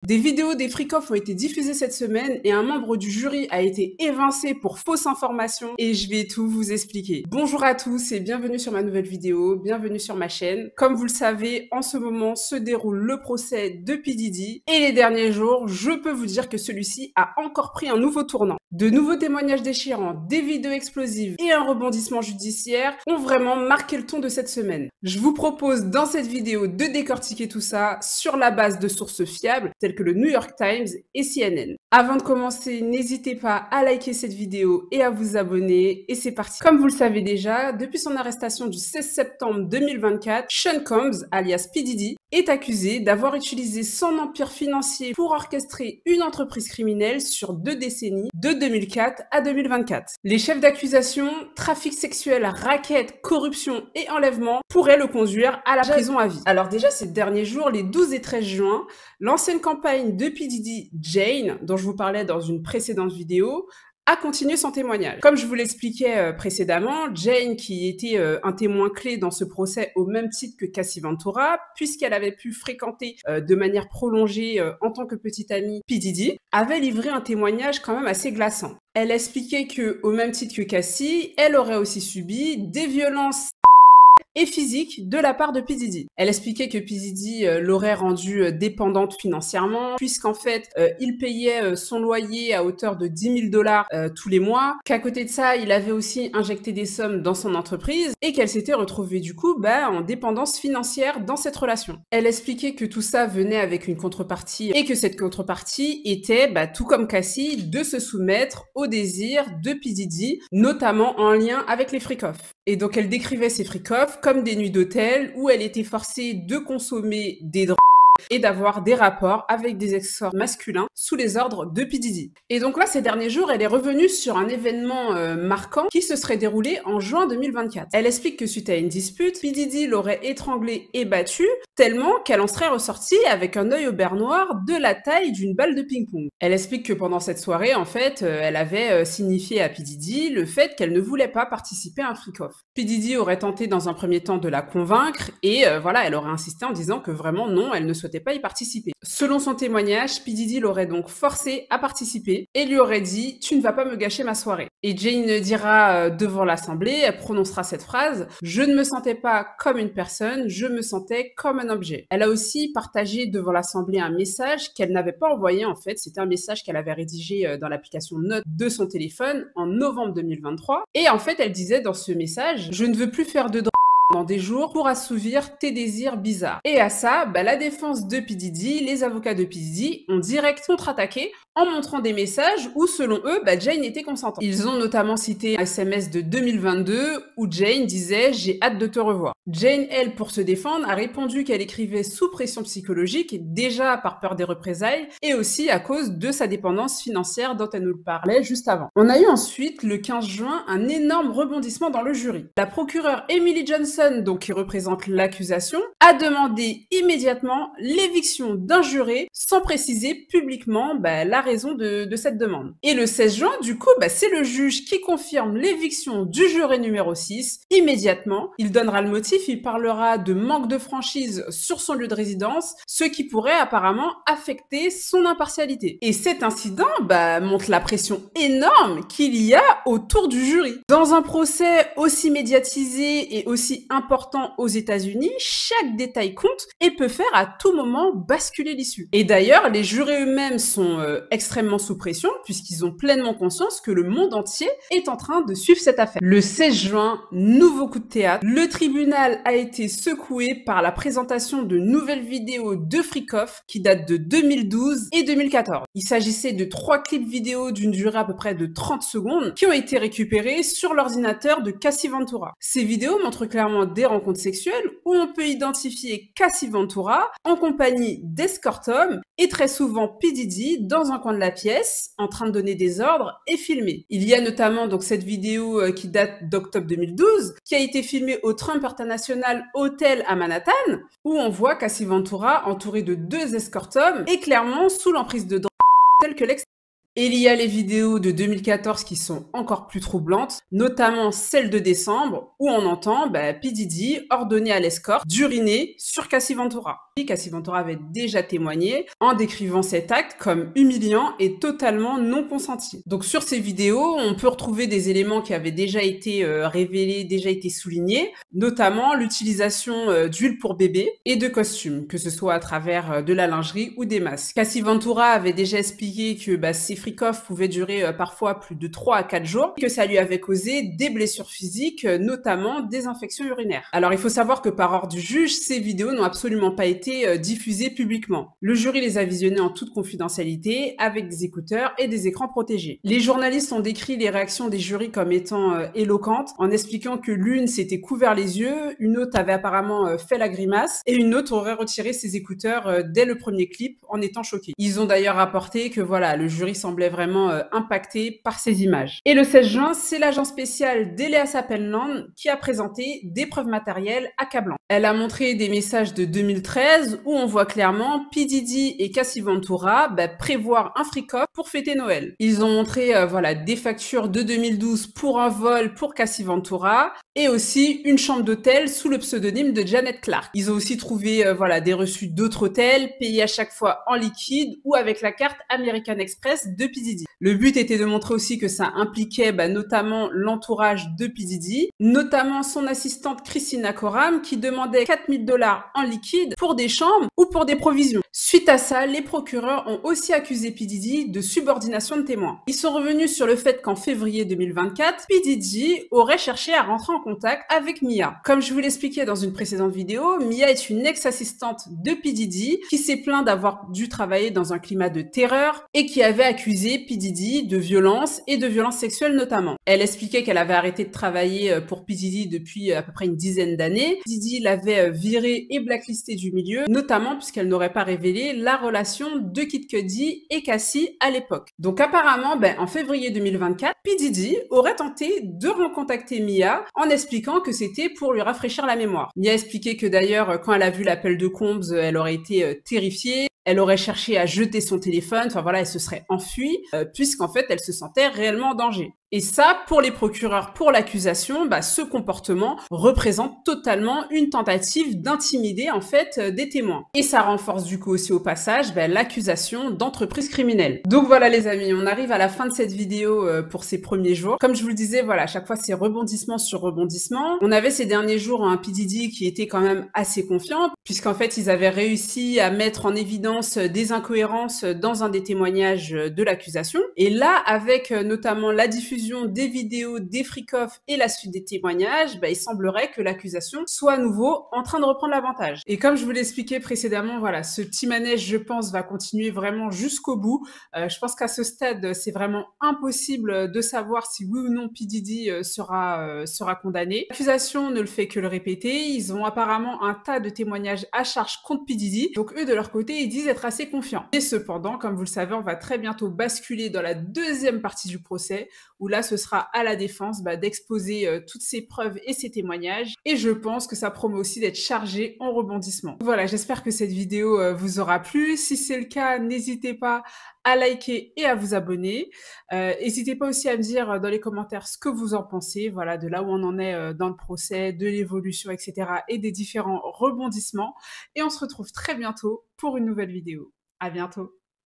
Des vidéos des freak-off ont été diffusées cette semaine et un membre du jury a été évincé pour fausse information et je vais tout vous expliquer. Bonjour à tous et bienvenue sur ma nouvelle vidéo, bienvenue sur ma chaîne. Comme vous le savez, en ce moment se déroule le procès de P. Diddy et les derniers jours, je peux vous dire que celui-ci a encore pris un nouveau tournant. De nouveaux témoignages déchirants, des vidéos explosives et un rebondissement judiciaire ont vraiment marqué le ton de cette semaine. Je vous propose dans cette vidéo de décortiquer tout ça sur la base de sources fiables telles que le New York Times et CNN. Avant de commencer, n'hésitez pas à liker cette vidéo et à vous abonner et c'est parti. Comme vous le savez déjà, depuis son arrestation du 16 septembre 2024, Sean Combs, alias P. Diddy, est accusé d'avoir utilisé son empire financier pour orchestrer une entreprise criminelle sur 2 décennies, de 2004 à 2024. Les chefs d'accusation, trafic sexuel, racket, corruption et enlèvement pourraient le conduire à la prison à vie. Alors déjà, ces derniers jours, les 12 et 13 juin, l'ancienne campagne de P. Diddy, Jane, dont je vous parlais dans une précédente vidéo, a continué son témoignage. Comme je vous l'expliquais précédemment, Jane, qui était un témoin clé dans ce procès au même titre que Cassie Ventura, puisqu'elle avait pu fréquenter de manière prolongée en tant que petite amie P. Diddy, avait livré un témoignage quand même assez glaçant. Elle expliquait que, au même titre que Cassie, elle aurait aussi subi des violences et physique de la part de P. Diddy. Elle expliquait que P. Diddy l'aurait rendue dépendante financièrement, puisqu'en fait, il payait son loyer à hauteur de 10 000 $ tous les mois, qu'à côté de ça, il avait aussi injecté des sommes dans son entreprise, et qu'elle s'était retrouvée du coup en dépendance financière dans cette relation. Elle expliquait que tout ça venait avec une contrepartie, et que cette contrepartie était, tout comme Cassie, de se soumettre aux désirs de P. Diddy, notamment en lien avec les freak-off. Et donc elle décrivait ces freak-off comme des nuits d'hôtel où elle était forcée de consommer des drogues et d'avoir des rapports avec des escorts masculins sous les ordres de P. Diddy. Et donc là, ces derniers jours, elle est revenue sur un événement marquant qui se serait déroulé en juin 2024. Elle explique que suite à une dispute, P. Diddy l'aurait étranglée et battue tellement qu'elle en serait ressortie avec un œil au beurre noir de la taille d'une balle de ping-pong. Elle explique que pendant cette soirée, en fait, elle avait signifié à P. Diddy le fait qu'elle ne voulait pas participer à un freak-off. P. Diddy aurait tenté dans un premier temps de la convaincre et elle aurait insisté en disant que vraiment non, elle ne souhaitait pas y participer. Selon son témoignage, P. Diddy l'aurait donc forcé à participer et lui aurait dit « Tu ne vas pas me gâcher ma soirée ». Et Jane dira devant l'assemblée, elle prononcera cette phrase « Je ne me sentais pas comme une personne, je me sentais comme un objet ». Elle a aussi partagé devant l'assemblée un message qu'elle n'avait pas envoyé en fait, c'était un message qu'elle avait rédigé dans l'application Notes de son téléphone en novembre 2023. Et en fait, elle disait dans ce message « Je ne veux plus faire de dans des jours pour assouvir tes désirs bizarres ». Et à ça, la défense de P. Diddy, les avocats de P. Diddy ont direct contre-attaqué en montrant des messages où, selon eux, Jane était consentante. Ils ont notamment cité un SMS de 2022 où Jane disait « J'ai hâte de te revoir ». Jane, elle, pour se défendre, a répondu qu'elle écrivait sous pression psychologique, déjà par peur des représailles, et aussi à cause de sa dépendance financière dont elle nous parlait juste avant. On a eu ensuite, le 15 juin, un énorme rebondissement dans le jury. La procureure Emily Johnson, donc qui représente l'accusation, a demandé immédiatement l'éviction d'un juré sans préciser publiquement la raison de cette demande. Et le 16 juin, du coup, c'est le juge qui confirme l'éviction du juré numéro 6 immédiatement. Il donnera le motif, il parlera de manque de franchise sur son lieu de résidence, ce qui pourrait apparemment affecter son impartialité. Et cet incident montre la pression énorme qu'il y a autour du jury. Dans un procès aussi médiatisé et aussi important aux États-Unis, chaque détail compte et peut faire à tout moment basculer l'issue. Et d'ailleurs, les jurés eux-mêmes sont extrêmement sous pression puisqu'ils ont pleinement conscience que le monde entier est en train de suivre cette affaire. Le 16 juin, nouveau coup de théâtre, le tribunal a été secoué par la présentation de nouvelles vidéos de freak-off qui datent de 2012 et 2014. Il s'agissait de 3 clips vidéo d'une durée à peu près de 30 secondes qui ont été récupérés sur l'ordinateur de Cassie Ventura. Ces vidéos montrent clairement des rencontres sexuelles où on peut identifier Cassie Ventura en compagnie d'escort hommes et très souvent P. Diddy dans un coin de la pièce en train de donner des ordres et filmer. Il y a notamment donc cette vidéo qui date d'octobre 2012 qui a été filmée au Trump International Hotel à Manhattan où on voit Cassie Ventura entourée de 2 escort hommes et clairement sous l'emprise de drogue telle que l'ex. Et il y a les vidéos de 2014 qui sont encore plus troublantes, notamment celle de décembre où on entend P. Diddy ordonner à l'escorte d'uriner sur Cassie Ventura. Cassie Ventura avait déjà témoigné en décrivant cet acte comme humiliant et totalement non consenti. Donc sur ces vidéos, on peut retrouver des éléments qui avaient déjà été révélés, déjà été soulignés, notamment l'utilisation d'huile pour bébé et de costumes, que ce soit à travers de la lingerie ou des masques. Cassie Ventura avait déjà expliqué que ces freak-offs pouvaient durer parfois plus de 3 à 4 jours, et que ça lui avait causé des blessures physiques, notamment des infections urinaires. Alors il faut savoir que par ordre du juge, ces vidéos n'ont absolument pas été diffusées publiquement. Le jury les a visionnées en toute confidentialité, avec des écouteurs et des écrans protégés. Les journalistes ont décrit les réactions des jurys comme étant éloquentes, en expliquant que l'une s'était couvert les yeux, une autre avait apparemment fait la grimace, et une autre aurait retiré ses écouteurs dès le premier clip en étant choquée. Ils ont d'ailleurs rapporté que voilà, le jury semblait vraiment impacté par ces images. Et le 16 juin, c'est l'agent spécial d'Elias Appelland qui a présenté des preuves matérielles accablantes. Elle a montré des messages de 2013 où on voit clairement P. Diddy et Cassie Ventura prévoir un freak-off pour fêter Noël. Ils ont montré voilà, des factures de 2012 pour un vol pour Cassie Ventura et aussi une chambre d'hôtel sous le pseudonyme de Janet Clark. Ils ont aussi trouvé voilà, des reçus d'autres hôtels payés à chaque fois en liquide ou avec la carte American Express de P. Diddy. Le but était de montrer aussi que ça impliquait notamment l'entourage de P. Diddy, notamment son assistante Christina Koram qui demandait 4 000 $ en liquide pour des chambres ou pour des provisions. Suite à ça, les procureurs ont aussi accusé P. Diddy de subordination de témoins. Ils sont revenus sur le fait qu'en février 2024, P. Diddy aurait cherché à rentrer en contact avec Mia. Comme je vous l'expliquais dans une précédente vidéo, Mia est une ex-assistante de P. Diddy qui s'est plaint d'avoir dû travailler dans un climat de terreur et qui avait accusé P. Diddy de violence et de violence sexuelle notamment. Elle expliquait qu'elle avait arrêté de travailler pour P. Diddy depuis à peu près une dizaine d'années. Diddy l'avait virée et blacklisté du milieu, notamment puisqu'elle n'aurait pas révélé la relation de Kid Cudi et Cassie à l'époque. Donc apparemment, en février 2024, P. Diddy aurait tenté de recontacter Mia en expliquant que c'était pour lui rafraîchir la mémoire. Mia a expliqué que d'ailleurs, quand elle a vu l'appel de Combs, elle aurait été terrifiée. Elle aurait cherché à jeter son téléphone, enfin voilà, elle se serait enfuie, puisqu'en fait, elle se sentait réellement en danger. Et ça, pour les procureurs, pour l'accusation, ce comportement représente totalement une tentative d'intimider en fait des témoins. Et ça renforce du coup aussi au passage l'accusation d'entreprise criminelle. Donc voilà les amis, on arrive à la fin de cette vidéo pour ces premiers jours. Comme je vous le disais, voilà, à chaque fois c'est rebondissement sur rebondissement. On avait ces derniers jours un P. Diddy qui était quand même assez confiant, puisqu'en fait ils avaient réussi à mettre en évidence des incohérences dans un des témoignages de l'accusation. Et là, avec notamment la diffusion des vidéos, des freak-offs et la suite des témoignages, il semblerait que l'accusation soit à nouveau en train de reprendre l'avantage. Et comme je vous l'expliquais précédemment, voilà, ce petit manège, je pense, va continuer vraiment jusqu'au bout. Je pense qu'à ce stade, c'est vraiment impossible de savoir si oui ou non P. Diddy sera condamné. L'accusation ne le fait que le répéter. Ils ont apparemment un tas de témoignages à charge contre P. Diddy. Donc eux, de leur côté, ils disent être assez confiants. Et cependant, comme vous le savez, on va très bientôt basculer dans la deuxième partie du procès, où là, ce sera à la défense d'exposer toutes ces preuves et ces témoignages. Et je pense que ça promet aussi d'être chargé en rebondissement. Voilà, j'espère que cette vidéo vous aura plu. Si c'est le cas, n'hésitez pas à liker et à vous abonner. N'hésitez pas aussi à me dire dans les commentaires ce que vous en pensez, voilà, de là où on en est dans le procès, de l'évolution, etc. et des différents rebondissements. Et on se retrouve très bientôt pour une nouvelle vidéo. À bientôt.